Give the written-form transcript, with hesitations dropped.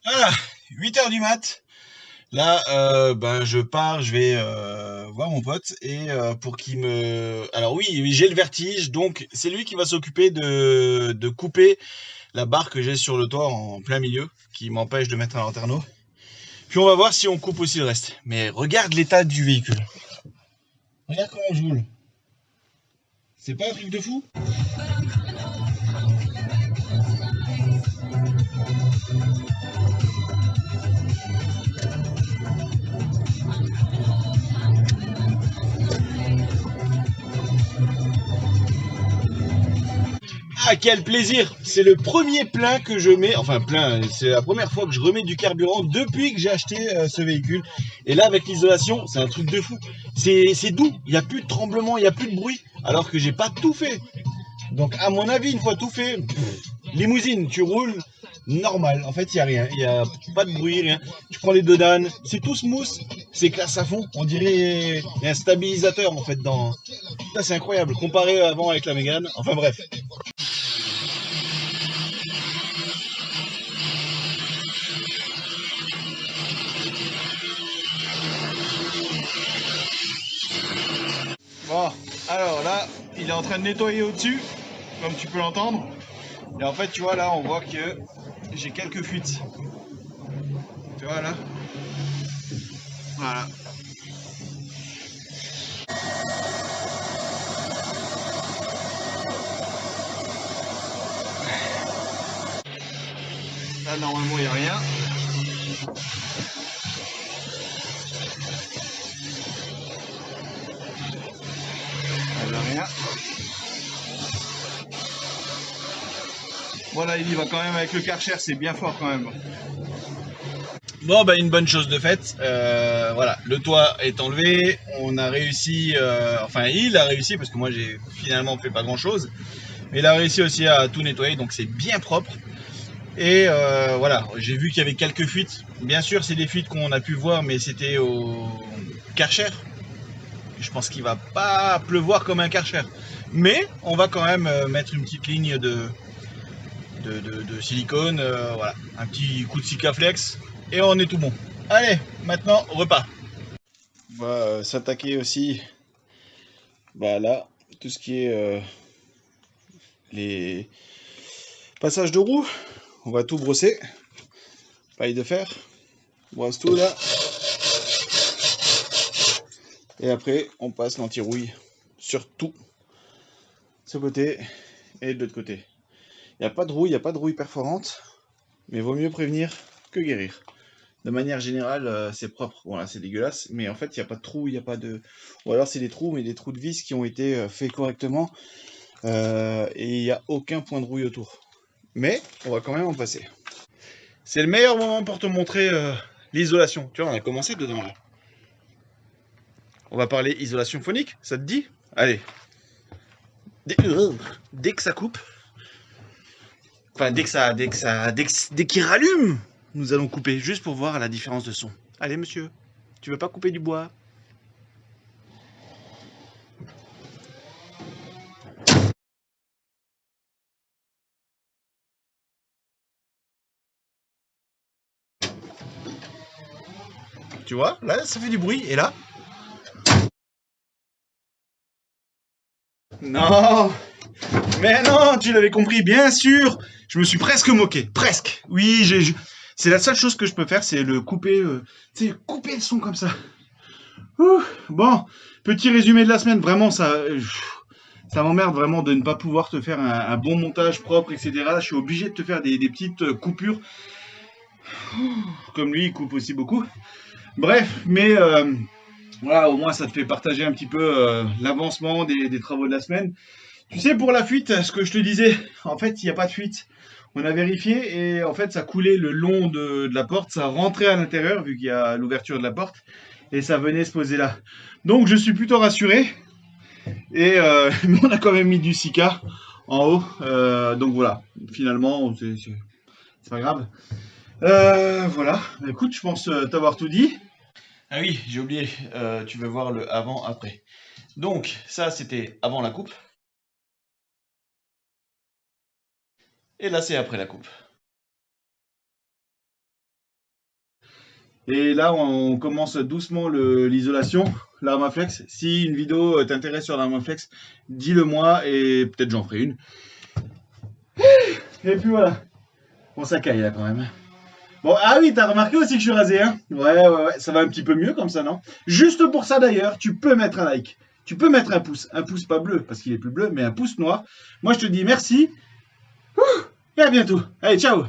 Voilà, 8 h du mat. Là, ben, je pars, je vais voir mon pote et pour qu'il me... Alors oui, oui, j'ai le vertige, donc c'est lui qui va s'occuper de couper la barre que j'ai sur le toit en plein milieu, qui m'empêche de mettre un lanterneau. Puis on va voir si on coupe aussi le reste. Mais regarde l'état du véhicule. Regarde comment je roule. C'est pas un truc de fou? Ah, quel plaisir! C'est le premier plein que je mets, enfin plein, c'est la première fois que je remets du carburant depuis que j'ai acheté ce véhicule. Et là, avec l'isolation, c'est un truc de fou. C'est doux, il n'y a plus de tremblement, il n'y a plus de bruit, alors que j'ai pas tout fait. Donc, à mon avis, une fois tout fait, limousine, tu roules normal. En fait, il n'y a rien, il n'y a pas de bruit, rien. Tu prends les dodanes, c'est tout smooth, c'est classe à fond. On dirait il y a un stabilisateur en fait dans. Ça, c'est incroyable, comparé avant avec la Mégane. Enfin bref. Bon, alors là, il est en train de nettoyer au-dessus, comme tu peux l'entendre. Et en fait, tu vois, là, on voit que j'ai quelques fuites. Tu vois, là. Voilà. Là, normalement, il n'y a rien. Là, il n'y a rien. Voilà, il y va quand même avec le Karcher, c'est bien fort quand même. Bon, bah, une bonne chose de faite. Voilà, le toit est enlevé. On a réussi, enfin, il a réussi parce que moi, j'ai finalement fait pas grand-chose. Mais il a réussi aussi à tout nettoyer, donc c'est bien propre. Et voilà, j'ai vu qu'il y avait quelques fuites. Bien sûr, c'est des fuites qu'on a pu voir, mais c'était au Karcher. Je pense qu'il va pas pleuvoir comme un Karcher. Mais on va quand même mettre une petite ligne de silicone. Voilà, un petit coup de Sikaflex. Et on est tout bon. Allez, maintenant, repas. On va s'attaquer aussi, bah là, tout ce qui est les passages de roue. On va tout brosser. Paille de fer. On brosse tout là. Et après, on passe l'anti-rouille sur tout. Ce côté et de l'autre côté. Il n'y a pas de rouille, il n'y a pas de rouille perforante. Mais vaut mieux prévenir que guérir. De manière générale, c'est propre. Voilà, c'est dégueulasse. Mais en fait, il n'y a pas de trou, il n'y a pas de... Ou alors c'est des trous, mais des trous de vis qui ont été faits correctement. Et il n'y a aucun point de rouille autour. Mais on va quand même en passer. C'est le meilleur moment pour te montrer l'isolation. Tu vois, on a commencé dedans là. On va parler isolation phonique, ça te dit? Allez. Dès que ça coupe, enfin dès qu'il rallume, nous allons couper juste pour voir la différence de son. Allez monsieur, tu veux pas couper du bois? Tu vois, là ça fait du bruit, et là? Non, mais non, tu l'avais compris, bien sûr. Je me suis presque moqué, presque. Oui, c'est la seule chose que je peux faire, c'est le couper, tu sais, couper le son comme ça. Ouh, bon, petit résumé de la semaine, vraiment ça m'emmerde vraiment de ne pas pouvoir te faire un bon montage propre, etc. Je suis obligé de te faire des petites coupures, comme lui, il coupe aussi beaucoup. Bref, mais voilà, au moins ça te fait partager un petit peu l'avancement des travaux de la semaine. Tu sais, pour la fuite, ce que je te disais, en fait, il n'y a pas de fuite. On a vérifié et en fait, ça coulait le long de la porte, ça rentrait à l'intérieur vu qu'il y a l'ouverture de la porte et ça venait se poser là. Donc, je suis plutôt rassuré et mais on a quand même mis du Sika en haut. Donc voilà, finalement, c'est pas grave. Voilà, écoute, je pense t'avoir tout dit. Ah oui, j'ai oublié, tu veux voir le avant-après. Donc, ça, c'était avant la coupe. Et là, c'est après la coupe. Et là, on commence doucement l'isolation, l'Armaflex. Si une vidéo t'intéresse sur l'Armaflex, dis-le moi et peut-être j'en ferai une. Et puis voilà. Bon, ça caille là quand même. Bon, ah oui, t'as remarqué aussi que je suis rasé, hein? Ouais, ça va un petit peu mieux comme ça, non? Juste pour ça d'ailleurs, tu peux mettre un like. Tu peux mettre un pouce pas bleu, parce qu'il est plus bleu, mais un pouce noir. Moi, je te dis merci, et à bientôt. Allez, ciao!